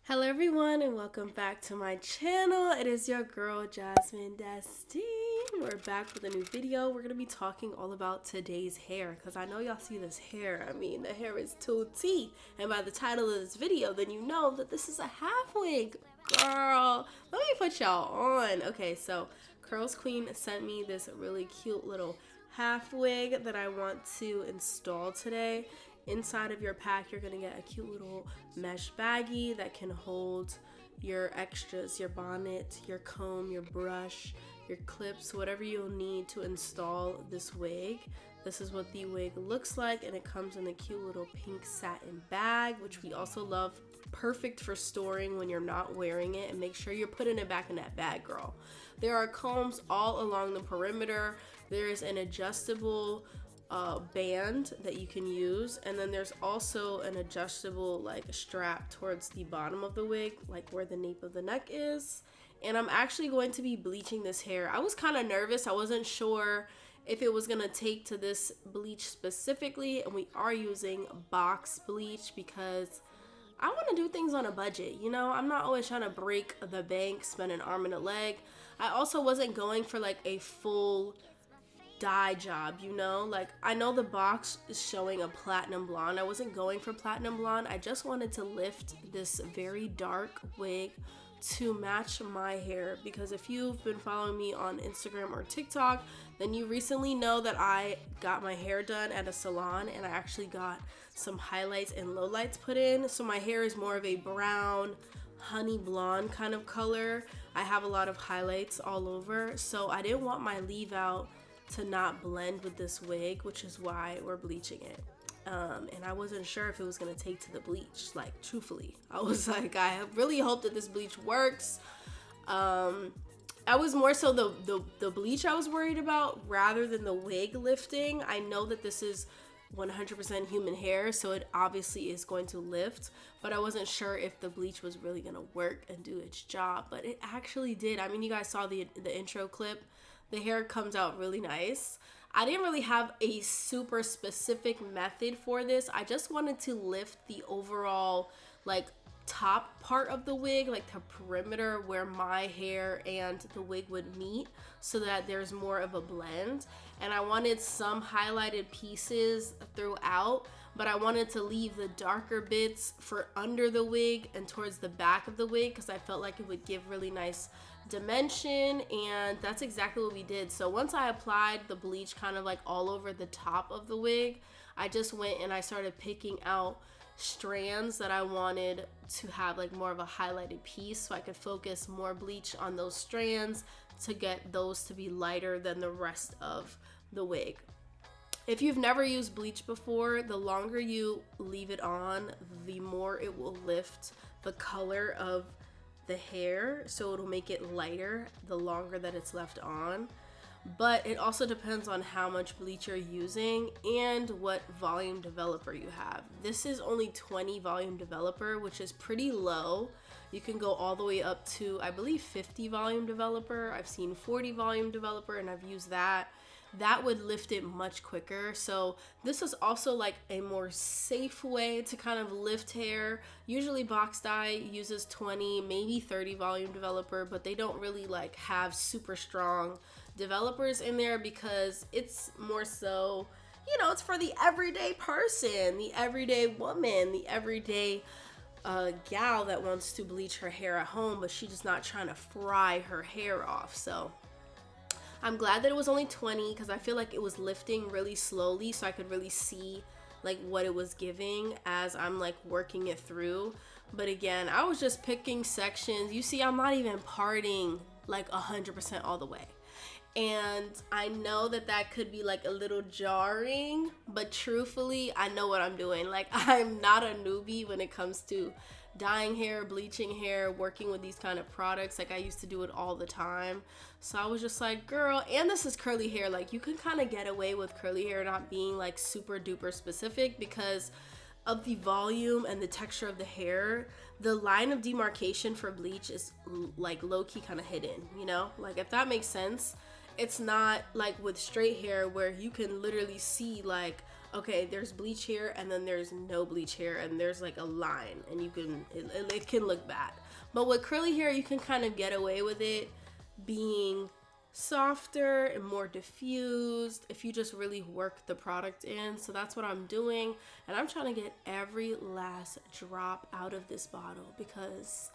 Hello everyone and welcome back to my channel. It is your girl Jasmine Destine. We're back with a new video. We're going to be talking all about today's hair because I know y'all see this hair. I mean, the hair is too tea. And by the title of this video, then you know that this is a half wig. Girl, let me put y'all on. Okay, so Curlsqueen sent me this really cute little half wig that I want to install today. Inside of your pack, you're gonna get a cute little mesh baggie that can hold your extras, your bonnet, your comb, your brush, your clips, whatever you'll need to install this wig. This is what the wig looks like, and it comes in a cute little pink satin bag, which we also love. Perfect for storing when you're not wearing it, and make sure you're putting it back in that bag, girl. There are combs all along the perimeter. There's an adjustable band that you can use, and then there's also an adjustable like strap towards the bottom of the wig, like where the nape of the neck is. And I'm actually going to be bleaching this hair. I was kind of nervous. I wasn't sure if it was gonna take to this bleach specifically, and we are using box bleach because I want to do things on a budget. You know, I'm not always trying to break the bank, spend an arm and a leg. I also wasn't going for like a full dye job, you know, like I know the box is showing a platinum blonde. I wasn't going for platinum blonde. I just wanted to lift this very dark wig to match my hair, because if you've been following me on Instagram or TikTok, then you recently know that I got my hair done at a salon, and I actually got some highlights and lowlights put in, so my hair is more of a brown honey blonde kind of color. I have a lot of highlights all over, so I didn't want my leave out to not blend with this wig, which is why we're bleaching it. And I wasn't sure if it was gonna take to the bleach. Like, truthfully, I was like, I really hope that this bleach works. I was more so the bleach I was worried about rather than the wig lifting. I know that this is 100% human hair, so it obviously is going to lift, but I wasn't sure if the bleach was really gonna work and do its job, but it actually did. I mean, you guys saw the intro clip. The hair comes out really nice. I didn't really have a super specific method for this. I just wanted to lift the overall like top part of the wig, like the perimeter where my hair and the wig would meet, so that there's more of a blend. And I wanted some highlighted pieces throughout, but I wanted to leave the darker bits for under the wig and towards the back of the wig, because I felt like it would give really nice dimension, and that's exactly what we did. So once I applied the bleach kind of like all over the top of the wig, I just went and I started picking out strands that I wanted to have like more of a highlighted piece, so I could focus more bleach on those strands to get those to be lighter than the rest of the wig. If you've never used bleach before, the longer you leave it on, the more it will lift the color of the hair, so it'll make it lighter the longer that it's left on. But it also depends on how much bleach you're using and what volume developer you have. This is only 20 volume developer, which is pretty low. You can go all the way up to, I believe, 50 volume developer. I've seen 40 volume developer, and I've used that. That would lift it much quicker. So this is also like a more safe way to kind of lift hair. Usually box dye uses 20, maybe 30 volume developer, but they don't really like have super strong developers in there, because it's more so, you know, it's for the everyday person, the everyday woman, the everyday gal that wants to bleach her hair at home, but she's just not trying to fry her hair off. So I'm glad that it was only 20, because I feel like it was lifting really slowly, so I could really see like what it was giving as I'm like working it through. But again, I was just picking sections. You see, I'm not even parting like 100% all the way. And I know that that could be like a little jarring, but truthfully, I know what I'm doing. Like, I'm not a newbie when it comes to dyeing hair, bleaching hair, working with these kind of products. Like, I used to do it all the time. So I was just like, girl, and this is curly hair. Like, you can kind of get away with curly hair not being like super duper specific because of the volume and the texture of the hair. The line of demarcation for bleach is like low-key kind of hidden, you know? Like, if that makes sense. It's not like with straight hair where you can literally see like okay, there's bleach here and then there's no bleach here, and there's like a line, and you can, it can look bad. But with curly hair, you can kind of get away with it being softer and more diffused if you just really work the product in. So that's what I'm doing, and I'm trying to get every last drop out of this bottle because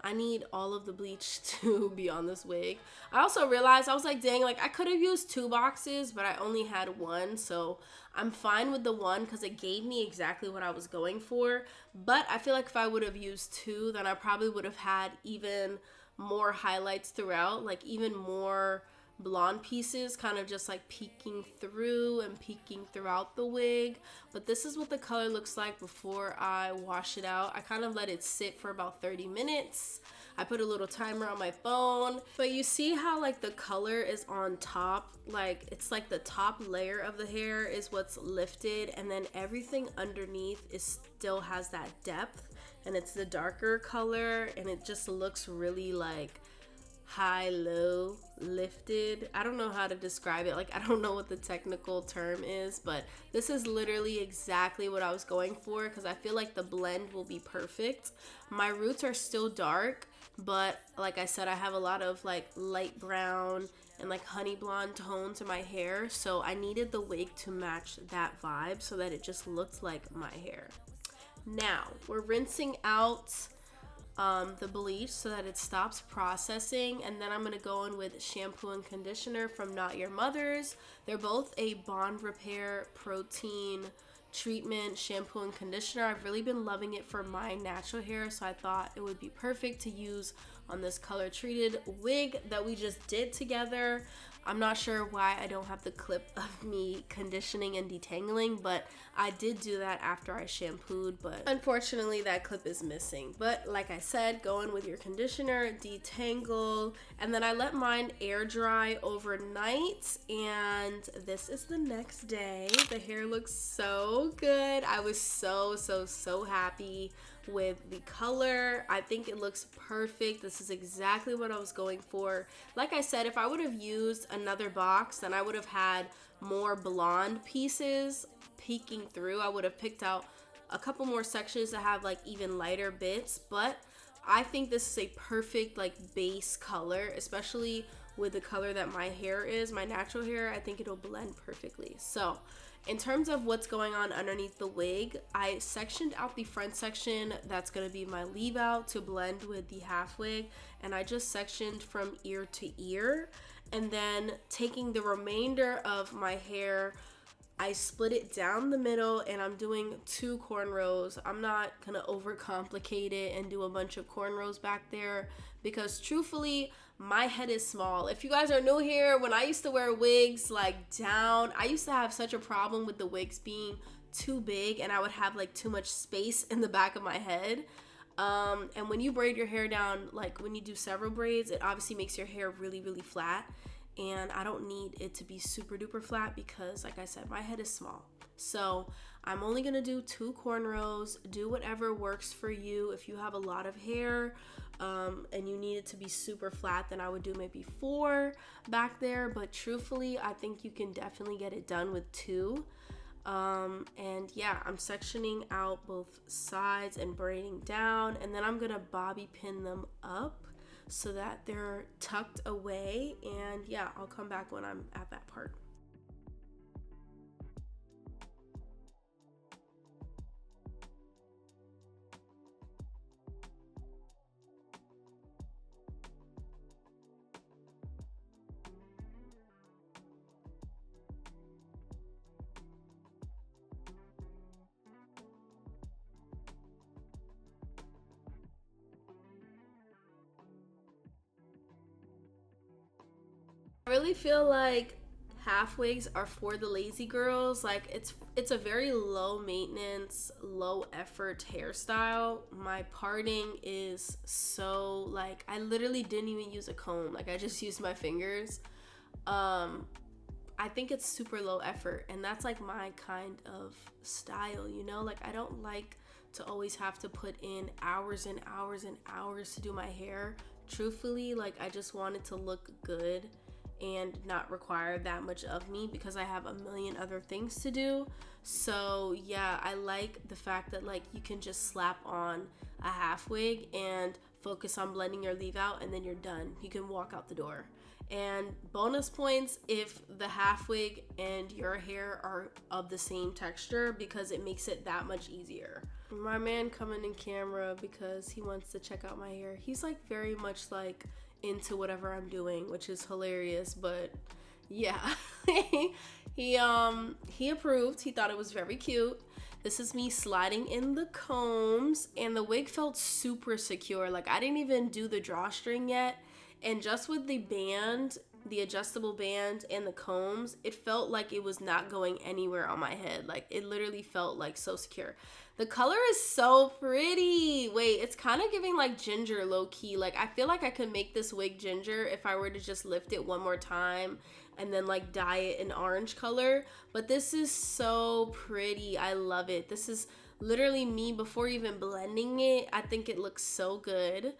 I need all of the bleach to be on this wig. I also realized, I was like, dang, like I could have used 2 boxes, but I only had 1. So I'm fine with the 1 because it gave me exactly what I was going for. But I feel like if I would have used 2, then I probably would have had even more highlights throughout, like even more blonde pieces kind of just like peeking through and peeking throughout the wig. But this is what the color looks like before I wash it out. I kind of let it sit for about 30 minutes. I put a little timer on my phone. But you see how like the color is on top, like it's like the top layer of the hair is what's lifted, and then everything underneath is still has that depth, and it's the darker color, and it just looks really like high low lifted. I don't know how to describe it, like I don't know what the technical term is, but this is literally exactly what I was going for because I feel like the blend will be perfect. My roots are still dark, but like I said, I have a lot of like light brown and like honey blonde tone to my hair, so I needed the wig to match that vibe so that it just looked like my hair. Now we're rinsing out the bleach so that it stops processing, and then I'm going to go in with shampoo and conditioner from Not Your Mother's. They're both a bond repair protein treatment shampoo and conditioner. I've really been loving it for my natural hair, so I thought it would be perfect to use on this color treated wig that we just did together. I'm not sure why I don't have the clip of me conditioning and detangling, but I did do that after I shampooed, but unfortunately that clip is missing. But like I said, go in with your conditioner, detangle, and then I let mine air dry overnight, and this is the next day. The hair looks so good. I was so happy with the color. I think it looks perfect. This is exactly what I was going for. Like I said, if I would have used another box, then I would have had more blonde pieces peeking through. I would have picked out a couple more sections that have like even lighter bits, but I think this is a perfect like base color, especially with the color that my hair is, my natural hair. I think it'll blend perfectly. So in terms of what's going on underneath the wig, I sectioned out the front section that's going to be my leave out to blend with the half wig, and I just sectioned from ear to ear, and then taking the remainder of my hair, I split it down the middle, and I'm doing 2 cornrows. I'm not going to overcomplicate it and do a bunch of cornrows back there because truthfully, my head is small. If you guys are new here, when I used to wear wigs like down, I used to have such a problem with the wigs being too big, and I would have like too much space in the back of my head. And when you braid your hair down, like when you do several braids, it obviously makes your hair really flat, and I don't need it to be super duper flat because like I said, my head is small. So I'm only gonna do 2 cornrows. Do whatever works for you. If you have a lot of hair and you need it to be super flat, then I would do maybe 4 back there, but truthfully I think you can definitely get it done with 2. And yeah, I'm sectioning out both sides and braiding down, and then I'm gonna bobby pin them up so that they're tucked away, and yeah, I'll come back when I'm at that part. I really feel like half wigs are for the lazy girls. Like it's a very low maintenance, low effort hairstyle. My parting is so like I literally didn't even use a comb. Like I just used my fingers. I think it's super low effort, and that's like my kind of style, you know? Like I don't like to always have to put in hours and hours and hours to do my hair. Truthfully, like I just want it to look good, and not require that much of me because I have a million other things to do. So yeah, I like the fact that like you can just slap on a half wig and focus on blending your leave out, and then you're done. You can walk out the door. And bonus points if the half wig and your hair are of the same texture, because it makes it that much easier. My man coming in camera because he wants to check out my hair. He's like very much like into whatever I'm doing, which is hilarious, but yeah. he approved. He thought it was very cute. This is me sliding in the combs, and the wig felt super secure. Like I didn't even do the drawstring yet, and just with the band, the adjustable band and the combs, it felt like it was not going anywhere on my head. Like it literally felt like so secure. The color is so pretty. Wait, it's kind of giving like ginger low key. Like I feel like I could make this wig ginger if I were to just lift it one more time and then like dye it an orange color. But this is so pretty. I love it. This is literally me before even blending it. I think it looks so good.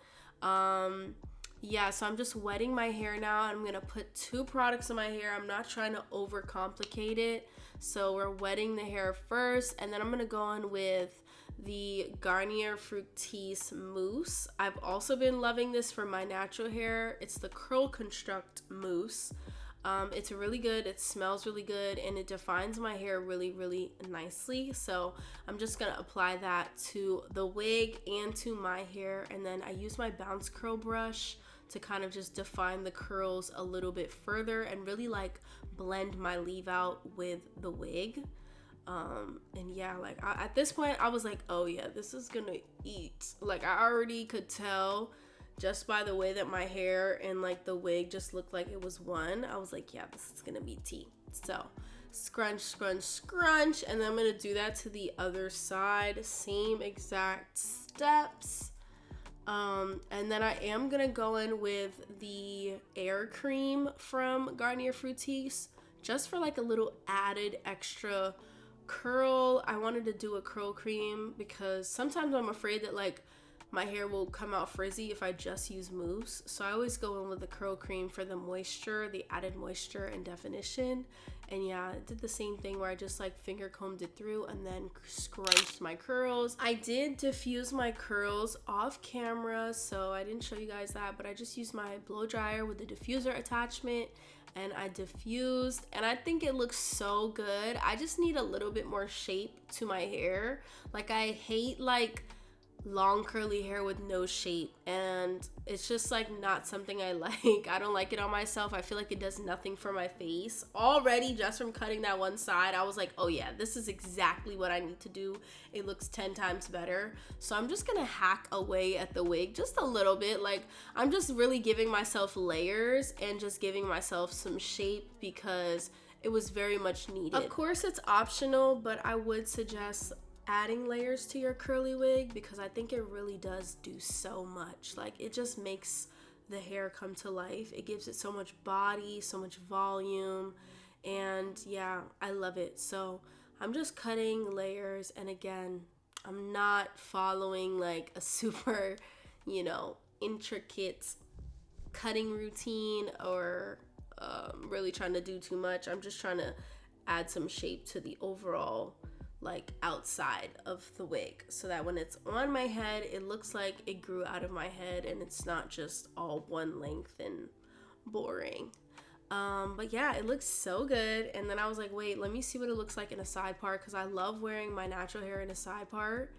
Yeah, so I'm just wetting my hair now. I'm gonna put 2 products in my hair. I'm not trying to overcomplicate it. So we're wetting the hair first, and then I'm gonna go on with the Garnier Fructis Mousse. I've also been loving this for my natural hair. It's the Curl Construct Mousse. It's really good, it smells really good, and it defines my hair really, really nicely. So I'm just gonna apply that to the wig and to my hair, and then I use my bounce curl brush to kind of just define the curls a little bit further and really like blend my leave out with the wig. And yeah, like at this point I was like, oh yeah, this is gonna eat. Like I already could tell just by the way that my hair and like the wig just looked like it was one. I was like, yeah, this is gonna be tea. So scrunch, scrunch, scrunch, and then I'm gonna do that to the other side, same exact steps. And then I am gonna go in with the air cream from Garnier Fructis just for like a little added extra curl. I wanted to do a curl cream because sometimes I'm afraid that like my hair will come out frizzy if I just use mousse. So I always go in with the curl cream for the moisture, the added moisture and definition. And yeah, I did the same thing where I just like finger combed it through and then scrunched my curls. I did diffuse my curls off camera, so I didn't show you guys that, but I just used my blow dryer with the diffuser attachment and I diffused, and I think it looks so good. I just need a little bit more shape to my hair. Like I hate like long curly hair with no shape, and it's just like not something I like. I don't like it on myself. I feel like it does nothing for my face. Already just from cutting that one side, I was like, oh yeah, this is exactly what I need to do. It looks 10 times better. So I'm just gonna hack away at the wig just a little bit. Like I'm just really giving myself layers and just giving myself some shape because it was very much needed. Of course it's optional, but I would suggest adding layers to your curly wig because I think it really does do so much. Like it just makes the hair come to life. It gives it so much body, so much volume, and yeah, I love it. So I'm just cutting layers, and again, I'm not following like a super, intricate cutting routine or really trying to do too much. I'm just trying to add some shape to the overall like outside of the wig so that when it's on my head it looks like it grew out of my head and it's not just all one length and boring. But yeah, it looks so good. And then I was like, wait, let me see what it looks like in a side part because I love wearing my natural hair in a side part.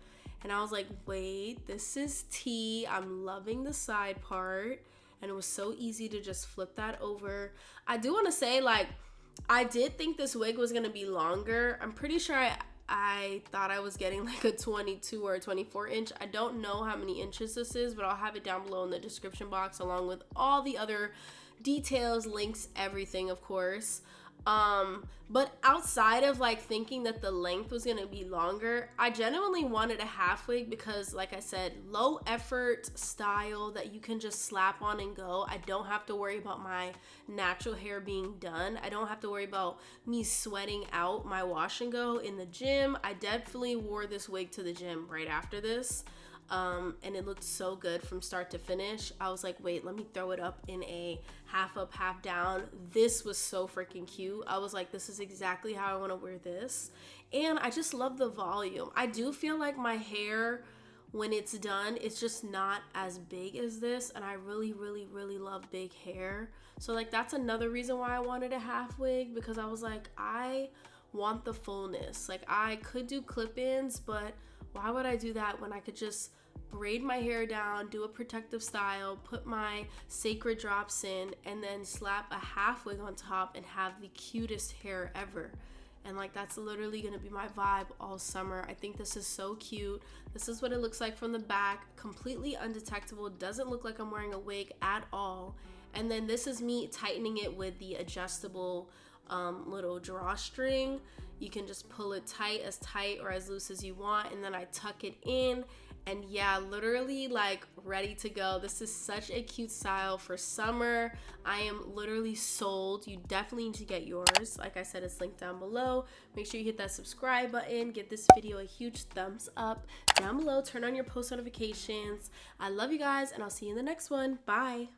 And I was like, wait, this is tea. I'm loving the side part, and it was so easy to just flip that over. I do want to say, like, I did think this wig was gonna be longer. I'm pretty sure I thought I was getting like a 22 or a 24 inch. I don't know how many inches this is, but I'll have it down below in the description box along with all the other details, links, everything, of course. But outside of like thinking that the length was gonna be longer, I genuinely wanted a half wig because, like I said, low effort style that you can just slap on and go. I don't have to worry about my natural hair being done. I don't have to worry about me sweating out my wash and go in the gym. I definitely wore this wig to the gym right after this. and it looked so good from start to finish. I was like, wait, let me throw it up in a half up, half down. This was so freaking cute. I was like, this is exactly how I want to wear this. And I just love the volume. I do feel like my hair, when it's done, it's just not as big as this, and I really, really, really love big hair. So like that's another reason why I wanted a half wig, because I was like, I want the fullness. Like I could do clip-ins, but why would I do that when I could just braid my hair down, do a protective style, put my sacred drops in, and then slap a half wig on top and have the cutest hair ever. And like that's literally gonna be my vibe all summer. I think this is so cute. This is what it looks like from the back, completely undetectable, doesn't look like I'm wearing a wig at all. And then this is me tightening it with the adjustable little drawstring. You can just pull it tight or as loose as you want, and then I tuck it in, and yeah, literally like ready to go. This is such a cute style for summer. I am literally sold. You definitely need to get yours. Like I said, it's linked down below. Make sure you hit that subscribe button, give this video a huge thumbs up down below, turn on your post notifications. I love you guys, and I'll see you in the next one. Bye.